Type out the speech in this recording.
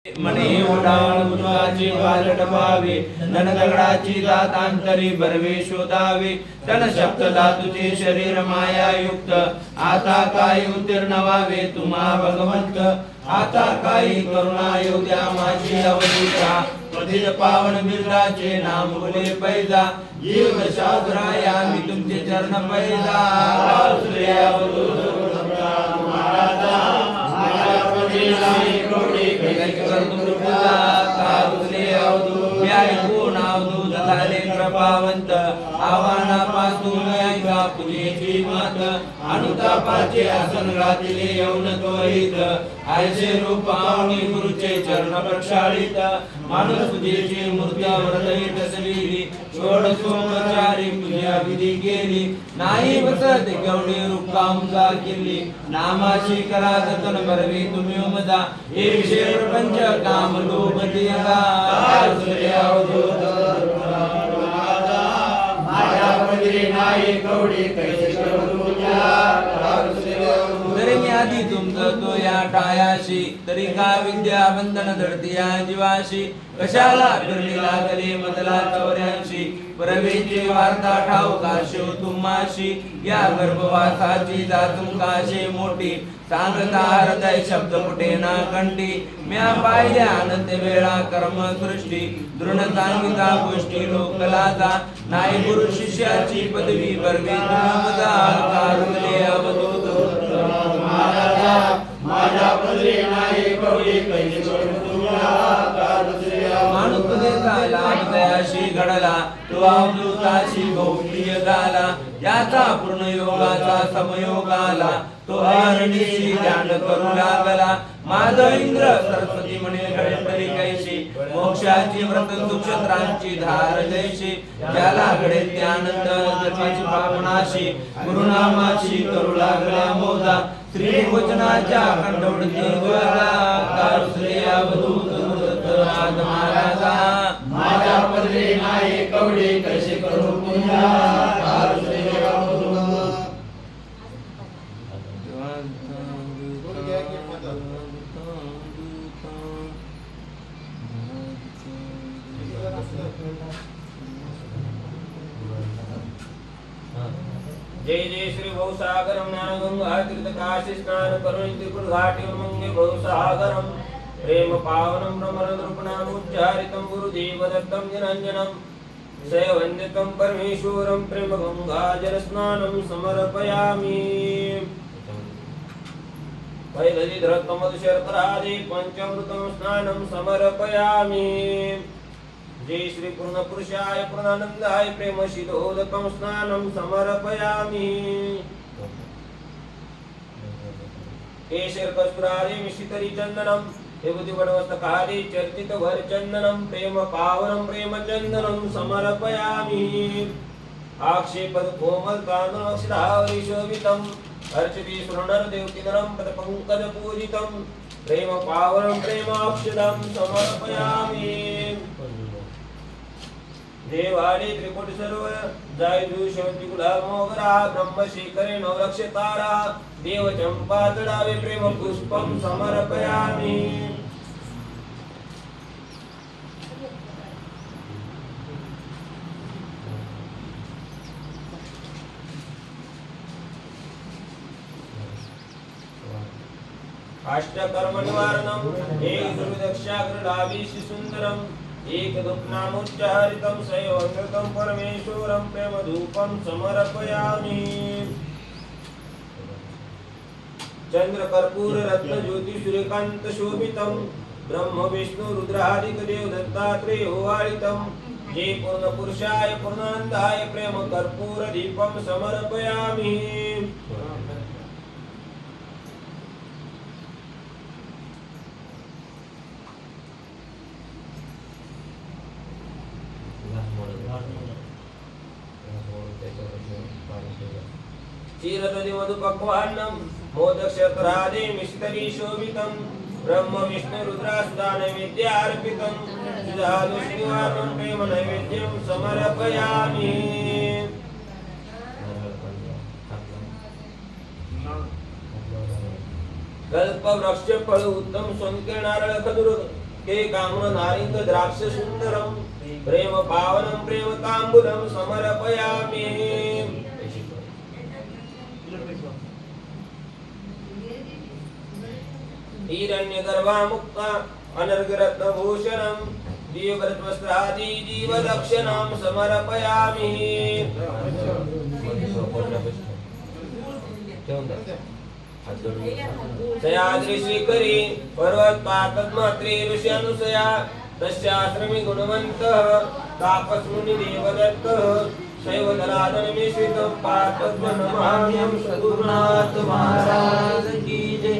मणी उडाळ मुलाची बालट पावे धन दगडाची दातांतरी बरवे शोधावे तन शब्द धातूचे शरीर माया युक्त आता काय उत्तीर्ण व्हावे तुम्हा भगवंत आता काही करुणा येऊ द्या माझी अवधूता पतित पावन बिरदाचे नाम बोले पैदा जीव दशाधराया मी तुमचे चरण पैदा कृपावंत आव्हानापासून ऐका पूजेची मत अनुतापाचे आसन घातले येऊन त्वरित आयचे रूप पावनी गुरुचे चरण प्रक्षालित माणूस पूजेची मूर्त्या व्रतही तसविली षोडशोपचारी पूजा विधी केली नाही बसत गवडी रूप कामजा केली नामाची करा जतन बरवी तुम्ही उमदा हे विषय प्रपंच काम लोभ दिया आधी तुमचं तो या टायाशी तरी का विद्या बंधन धडती या जीवाशी कशाला फिरली लागले मधला चौऱ्यांशी परवेची वार्ता ठाऊका शिव तुम्हाशी या गर्भवासाची जातून काशे मोठी सांगता हृदय शब्द फुटे ना कंठी म्या पाहिल्या अनंत वेळा कर्म सृष्टी दृढ सांगिता गोष्टी लोकलाचा नाही गुरु शिष्याची पदवी बरवी तुमदा कारुले अवधूत माझ्या पदरी नाही कवळी कैसे माणुपदेचा लाभ दयाशी घडला तो अमृताशी भौतिय झाला याचा पूर्ण योगाचा समयोग आला तो हरणीशी ध्यान करू लागला माझ इंद्र सरस्वती म्हणे घडे कैशी मोक्षाची व्रत सुक्षत्रांची धार जैशी ज्याला घडे त्यानंद जपाची पावनाशी गुरुनामाची करू लागला मोदा श्री वचनाच्या खंडवडती गोदा कारुश्री अवधूत महाराजा माझ्या पदरी नाही कवडी कशी करू पूजा कारुश्री अवधूत जय जय श्री भवसागरम ज्ञानगंगा तीर्थ काशी स्नान करुणी त्रिपुर घाटी मंगे भवसागरम प्रेम पावनम ब्रह्मरुपनामुच्चारितं गुरुदेव दत्तं निरंजनं सेवन्दितं परमेश्वरं प्रेम गंगा जल स्नानं समर्पयामि वैदधिधरत्वमधु शर्करादि पंचामृतं स्नानं समर्पयामि जय श्री पूर्ण पुरुषाय पूर्णानंदाय प्रेम शीतोदकं स्नानं समर्पयामि केशर कस्तुरादि मिश्रितरि चंदनं विभूति वनवस्तकादि चर्चित भर चंदनं प्रेम पावनं प्रेम चंदनं समर्पयामि आक्षेपद कोमल कानन अक्षरावरि शोभितं अर्चिति सुरनर देवतिनरं पद पंकज पूजितं प्रेम पावनं प्रेमाक्षदं समर्पयामि देवालय त्रिपुट सर्व जायजू शोधी गुलाब मोगरा ब्रह्मशेखरे नवलक्ष तारा देव चंपा तडावे प्रेम पुष्पम समर्पयामि अष्टकर्म निवारणम एक दुर्दक्षाग्रलाभिष सुंदरम एक दुःखनामुच्चारितं सैवंगतं परमेश्वरं प्रेम धूपं समर्पयामि चंद्र कर्पूर रत्न ज्योति सूर्यकांत शोभितं ब्रह्म विष्णु रुद्रादिक देव दत्तात्रेय वाळितं जे पूर्ण पुरुषाय पूर्णानंदाय प्रेम कर्पूर दीपं समर्पयामि क्षीरदधि मधुपक्वान्नं मोदक शर्करादि मिश्रितरि शोभितं ब्रह्म विष्णु रुद्रासुता नैवेद्यार्पितं सुधादु श्रीवासं प्रेम नैवेद्यं समर्पयामि कल्प वृक्ष फल उत्तम संकीर्ण नारळ खजुर के कामन नारिंद द्राक्ष सुंदरम प्रेम पावनम प्रेम तांबूलम समर्पयामि हिरण्यगर्भा मुक्ता अनर्गरत्न भूषणम दीवव्रतवस्त्रादि जीवदक्षिणां समर्पयामि सयाद्री श्रीकरी पर्वत पातद्मात्री ऋषि अनुसया तस्याश्रमी गुणवन्तः तापस्मुनि देवदत्तः शैवदलादनमिश्रितं पातद्म नमाम्यहं सद्गुरुनाथ महाराज की जय।